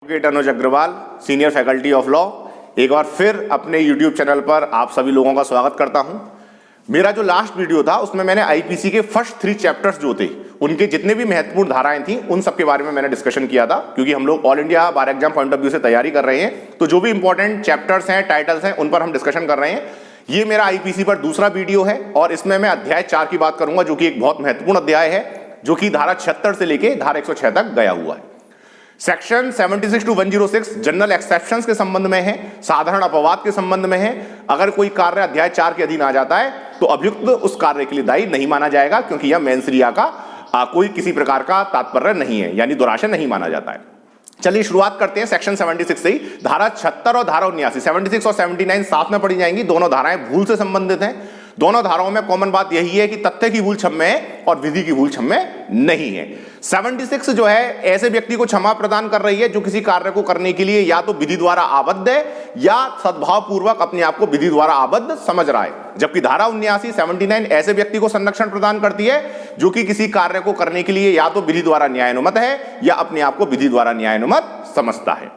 Advocate Anuj Agarwal, senior faculty of law, एक बार फिर अपने यूट्यूब चैनल पर आप सभी लोगों का स्वागत करता हूं। मेरा जो लास्ट वीडियो था उसमें मैंने आईपीसी के फर्स्ट 3 चैप्टर्स जो थे उनके जितने भी महत्वपूर्ण धाराएं थी उन सब के बारे में मैंने डिस्कशन किया था, क्योंकि हम लोग all India bar exam point of view से तैयारी कर रहे हैं, तो जो भी इंपॉर्टेंट चैप्टर्स हैं, टाइटल्स हैं, उन पर हम डिस्कशन कर रहे हैं। ये मेरा आईपीसी पर दूसरा वीडियो है और इसमें मैं अध्याय 4 की बात करूंगा, जो कि एक बहुत महत्वपूर्ण अध्याय है, जो कि धारा 76 से लेके धारा 106 तक गया हुआ है। सेक्शन 76 टू 106 जनरल एक्सेप्शंस के संबंध में है, साधारण अपवाद के संबंध में है। अगर कोई कार्य अध्याय 4 के अधीन आ जाता है तो अभियुक्त उस कार्य के लिए दायी नहीं माना जाएगा, क्योंकि यह मेंसरिया का कोई किसी प्रकार का तात्पर्य नहीं है, यानी दुराशय नहीं माना जाता है। चलिए शुरुआत करते हैं सेक्शन 76 से ही। धारा 76 और धारा 79, 76 और 79 साथ में पढ़ी जाएंगी। दोनों धाराएं भूल से संबंधित हैं। दोनों धाराओं में कॉमन बात यही है कि तथ्य की भूल क्षम्य है और विधि की भूल क्षम्य नहीं है। 76 जो है ऐसे व्यक्ति को क्षमा प्रदान कर रही है जो किसी कार्य को करने के लिए या तो विधि द्वारा आबद्ध है या सद्भाव पूर्वक अपने आप को विधि द्वारा आबद्ध समझ रहा है, जबकि धारा 79 79 ऐसे व्यक्ति को संरक्षण प्रदान करती है जो कि किसी कार्य को करने के लिए या तो विधि द्वारा न्यायानुमत है या अपने आप को विधि द्वारा न्यायानुमत समझता है।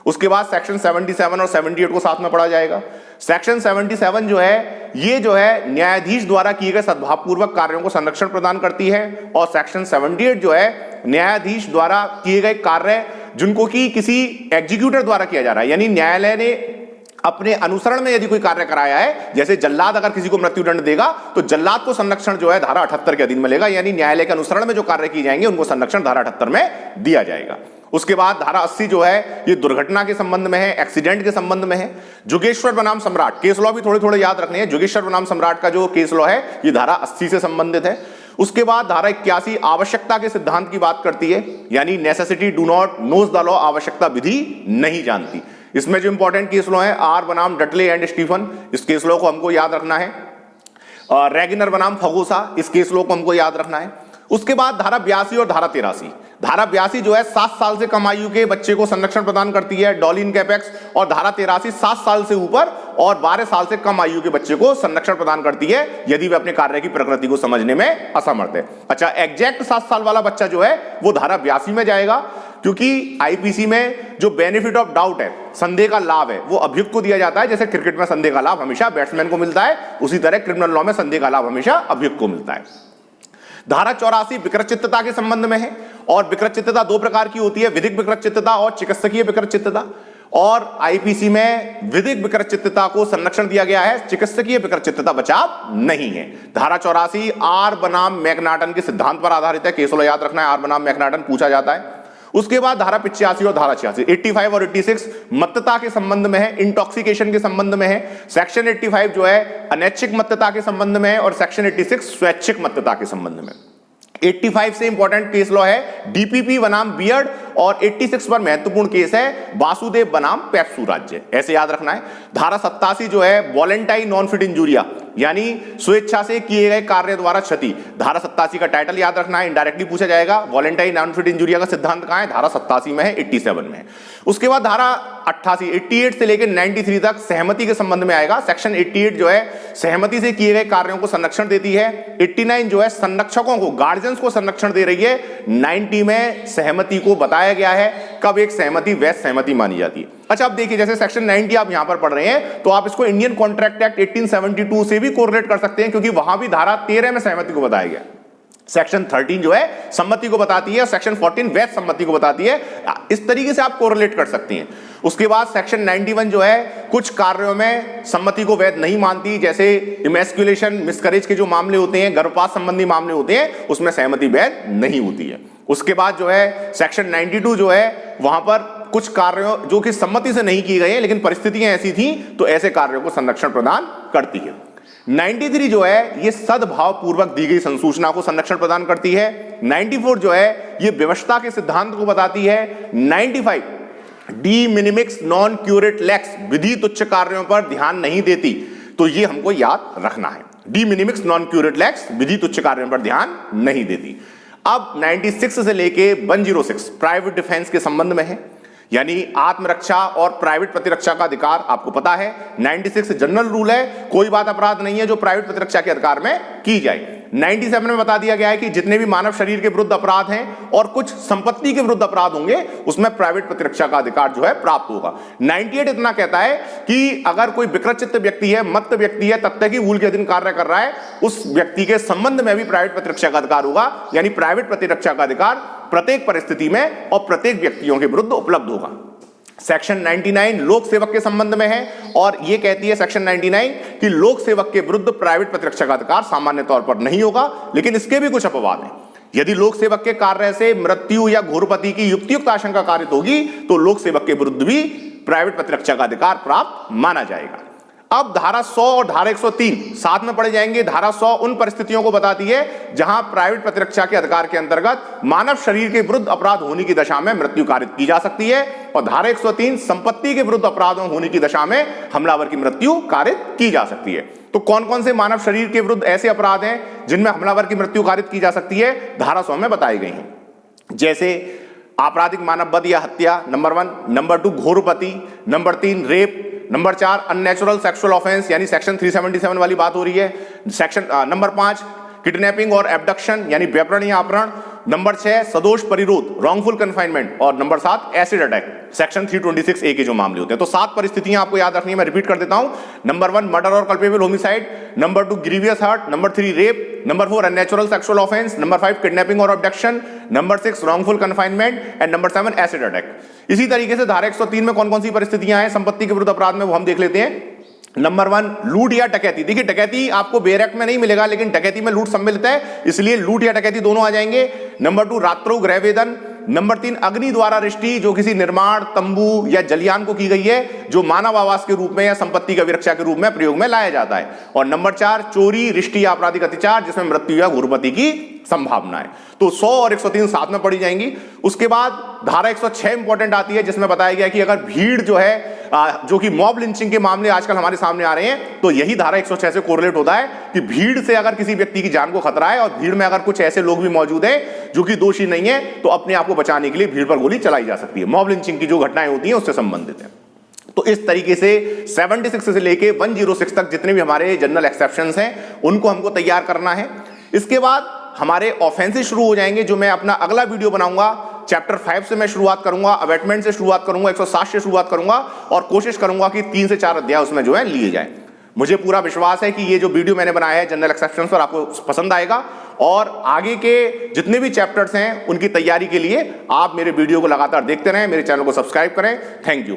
उसके बाद सेक्शन 77 और 78 को साथ में पढ़ा जाएगा। सेक्शन 77 जो है ये जो है न्यायाधीश द्वारा किए गए सद्भावपूर्वक कार्यों को संरक्षण प्रदान करती है, और सेक्शन 78 जो है न्यायाधीश द्वारा किए गए कार्य जिनको कि किसी एग्जीक्यूटर द्वारा किया जा रहा है, यानी न्यायालय ने अपने अनुसरण में यदि कोई कार्य कराया है, जैसे जल्लाद अगर किसी को मृत्युदंड देगा तो जल्लाद को संरक्षण जो है धारा 78 के अधीन मिलेगा, यानी न्यायालय के अनुसरण में जो कार्य किए जाएंगे उनको संरक्षण धारा 78 में दिया जाएगा। उसके बाद धारा 80 जो है ये दुर्घटना के संबंध में है, एक्सीडेंट के संबंध में है। जोगेश्वर बनाम सम्राट केस लॉ भी थोड़े थोड़े याद रखने हैं। जोगेश्वर बनाम सम्राट का जो केस लॉ है ये धारा 80 से संबंधित है। उसके बाद धारा 81 आवश्यकता के सिद्धांत की बात करती है, यानी necessity do not knows the law, आवश्यकता विधि नहीं जानती। इसमें जो इंपॉर्टेंट केस लॉ है आर बनाम डटले एंड स्टीफन, इस केस लॉ को हमको याद रखना है। रेगिनर बनाम फगोसा, इस केस लॉ को हमको याद रखना है। उसके बाद धारा 82 और धारा 83, धारा 82 जो है 7 साल से कम आयु के बच्चे को संरक्षण प्रदान करती है, डॉलिन कैपेक्स, और धारा 83 7 साल से ऊपर और 12 साल से कम आयु के बच्चे को संरक्षण प्रदान करती है यदि वे अपने कार्य की प्रकृति को समझने में असमर्थ है। अच्छा, एग्जैक्ट 7 साल वाला बच्चा जो है वो धारा 82 में जाएगा, क्योंकि आईपीसी में जो बेनिफिट ऑफ डाउट है, संदेह का लाभ है, वो अभियुक्त को दिया जाता है। जैसे क्रिकेट में संदेह का लाभ हमेशा बैट्समैन को मिलता है, उसी तरह क्रिमिनल लॉ में संदेह का लाभ हमेशा अभियुक्त को मिलता है। धारा 84 विकृतचित्तता के संबंध में है, और विकृतचित्तता 2 प्रकार की होती है, विधिक विकृतचित्तता और चिकित्सकीय विकृतचित्तता। और आईपीसी में विधिक विकृतचित्तता को संरक्षण दिया गया है, चिकित्सकीय विकृतचित्तता बचाव नहीं है। धारा 84 आर बनाम मैकनाटन के सिद्धांत पर आधारित है, केस लॉ याद रखना है, आर बनाम मैकनाटन पूछा जाता है। उसके बाद धारा 85 और धारा 86, 85 और 86 मत्तता के संबंध में है, इंटॉक्सिकेशन के संबंध में है। सेक्शन 85 जो है अनैच्छिक मत्तता के संबंध में है और सेक्शन 86 स्वैच्छिक मत्तता के संबंध में। 85 से इंपॉर्टेंट केस लॉ है डीपीपी बनाम बियर्ड, और 86 पर महत्वपूर्ण केस है वासुदेव बनाम पेप्सू राज्य, ऐसे याद रखना है। धारा 87 जो है वॉलेंटाइन नॉन फिट इंजूरिया, यानी स्वेच्छा से किए गए कार्य द्वारा क्षति, धारा 87 का टाइटल याद रखना है, इनडायरेक्टली पूछा जाएगा। वॉलेंटाइन नॉन फिट इंजूरिया का सिद्धांत कहां है? धारा 87 में है, 87 में है। उसके बाद धारा 88 88 से लेकर 93 तक सहमति के संबंध में आएगा। सेक्शन 88 जो है सहमति से किए गए कार्यों को संरक्षण देती है। 89 जो है संरक्षकों को, गार्जियंस को संरक्षण दे रही है। 90 में सहमति को बताया गया है कब एक सहमति वैध सहमति मानी जाती है। अच्छा, अब देखिए जैसे सेक्शन 90 आप यहां पर पढ़ रहे हैं तो आप इसको इंडियन कॉन्ट्रैक्ट एक्ट 1872 से भी कोरिलेट कर सकते हैं, क्योंकि वहां भी धारा 13 में सहमति को बताया गया। सेक्शन 13 जो है सम्मति को बताती है, सेक्शन 14 वैध सम्मति को बताती है। इस तरीके से आप कोरिलेट कर सकते हैं। उसके बाद सेक्शन 91 जो है कुछ कार्यों में सम्मति को वैध नहीं मानती, जैसे इमैस्कुलेशन, मिसकरेज के जो मामले होते हैं, गर्भपात संबंधी मामले होते हैं, उसमें सहमति वैध नहीं होती है। उसके बाद जो है सेक्शन 92 जो है वहां पर कुछ कार्यों जो कि सम्मति से नहीं किए गए लेकिन परिस्थितियां ऐसी थी तो ऐसे कार्यों को संरक्षण प्रदान करती है। 93 जो है ये सद्भाव पूर्वक दी गई संसूचना को संरक्षण प्रदान करती है। 94 जो है ये व्यवस्था के सिद्धांत को बताती है। 95 डी मिनिमिक्स नॉन क्यूरेट लेक्स, विधि तुच्छ कार्यों पर ध्यान नहीं देती, तो ये हमको याद रखना है। डी मिनिमिक्स नॉन क्यूरेट लेक्स, विधि तुच्छ कार्यों पर ध्यान नहीं देती। अब 96 से लेके 106 प्राइवेट डिफेंस के संबंध में है, यानी आत्मरक्षा और प्राइवेट प्रतिरक्षा का अधिकार आपको पता है। 96 जनरल रूल है, कोई बात अपराध नहीं है जो प्राइवेट प्रतिरक्षा के अधिकार में की जाए। 97 में बता दिया गया है कि जितने भी मानव शरीर के विरुद्ध अपराध हैं और कुछ संपत्ति के विरुद्ध अपराध होंगे उसमें प्राइवेट प्रतिरक्षा का अधिकार जो है प्राप्त होगा। 98 इतना कहता है कि अगर कोई विकृत व्यक्ति है, मत्त व्यक्ति है, तथ्य की भूल के अधीन कार्य कर रहा है, उस व्यक्ति के संबंध में भी प्राइवेट प्रतिरक्षा का अधिकार होगा। यानी प्राइवेट प्रतिरक्षा का अधिकार प्रत्येक परिस्थिति में और प्रत्येक व्यक्तियों के विरुद्ध उपलब्ध होगा। सेक्शन 99 लोक सेवक के संबंध में है और यह कहती है सेक्शन 99 कि लोक सेवक के विरुद्ध प्राइवेट प्रतिरक्षा का अधिकार सामान्य तौर पर नहीं होगा, लेकिन इसके भी कुछ अपवाद हैं। यदि लोक सेवक के कार्य से मृत्यु या घोरपति की युक्तियुक्त आशंका कारित होगी तो लोक सेवक के विरुद्ध भी प्राइवेट प्रतिरक्षा का अधिकार प्राप्त माना जाएगा। अब धारा 100 और धारा 103 साथ में पढ़े जाएंगे। धारा 100 उन परिस्थितियों को बताती है जहां प्राइवेट प्रतिरक्षा के अधिकार के अंतर्गत मानव शरीर के विरुद्ध अपराध होने की दशा में मृत्यु कारित की जा सकती है, और धारा 103 संपत्ति के विरुद्ध अपराध होने की दशा में हमलावर की मृत्यु कारित की जा सकती है। तो कौन कौन से मानव शरीर के विरुद्ध ऐसे अपराध हैं जिनमें हमलावर की मृत्यु कारित की जा सकती है, धारा 100 में बताई गई हैं। जैसे आपराधिक मानव वध या हत्या नंबर 1, नंबर 2 घोरपति, number 3 rape, number 4 unnatural sexual offence यानी सेक्शन 377 वाली बात हो रही है। सेक्शन नंबर 5 किडनैपिंग और एब्डक्शन यानी व्यभिचार या अपहरण, नंबर 6 सदोष परिरोध रॉन्गफुल कन्फाइनमेंट, और number 7 acid attack section 326A के जो मामले होते हैं। तो 7 परिस्थितियां आपको याद रखनी है, मैं रिपीट कर देता हूं। नंबर 1 मर्डर और culpable homicide, number 2 grievous hurt, number 3 rape, number 4 unnatural sexual offence, number 5 kidnapping और abduction, number 6 wrongful confinement and number 7 acid attack. इसी तरीके से धारा 103 में कौन कौन सी परिस्थितियां हैं संपत्ति के विरुद्ध अपराध में, वो हम देख लेते हैं। नंबर 1 लूट या डकैती। देखिए डकैती आपको बेर एक्ट में नहीं मिलेगा, लेकिन डकैती में लूट सम्मिलित है, इसलिए लूट या डकैती दोनों आ जाएंगे। नंबर 2 रात्रों गृह वेदन, नंबर 3 अग्नि द्वारा रिष्टि जो किसी निर्माण, तंबू या जलियान को की गई है, जो मानव आवास के रूप में या संपत्ति का विरक्षा के रूप में प्रयोग में लाया जाता है। और नंबर 4 चोरी, रिष्टि या आपराधिक अत्याचार जिसमें मृत्यु या घोरपति की संभावना है। तो 100 और 103 साथ में पढ़ी जाएंगी। उसके बाद धारा 106 इंपॉर्टेंट आती है जिसमें बताया गया कि अगर भीड़ जो है जो कि मॉब लिंचिंग के मामले आजकल हमारे सामने आ रहे हैं, तो यही धारा 106 से कोरिलेट होता है कि भीड़ से अगर किसी व्यक्ति की जान को खतरा है और भीड़ में अगर कुछ ऐसे लोग भी मौजूद हैं जो कि दोषी नहीं है, तो अपने आप को बचाने के लिए भीड़ पर गोली चलाई जा सकती है। मॉब लिंचिंग की जो घटनाएं होती हैं उससे संबंधित है। तो इस तरीके से 76 से लेके 106 तक जितने भी हमारे जनरल एक्सेप्शंस हैं उनको हमको तैयार करना है। इसके बाद हमारे ऑफेंसेस शुरू हो जाएंगे, जो मैं अपना अगला वीडियो बनाऊंगा। चैप्टर 5 से मैं शुरुआत करूंगा, अबैटमेंट से शुरुआत करूंगा, 160 से शुरुआत करूंगा और कोशिश करूंगा कि 3 से 4 अध्याय उसमें जो है लिए जाए। मुझे पूरा विश्वास है कि ये जो वीडियो मैंने बनाया है जनरल एक्सेप्शंस पर आपको पसंद आएगा, और आगे के जितने भी चैप्टर्स हैं उनकी तैयारी के लिए आप मेरे वीडियो को लगातार देखते रहें, मेरे चैनल को सब्सक्राइब करें। Thank you.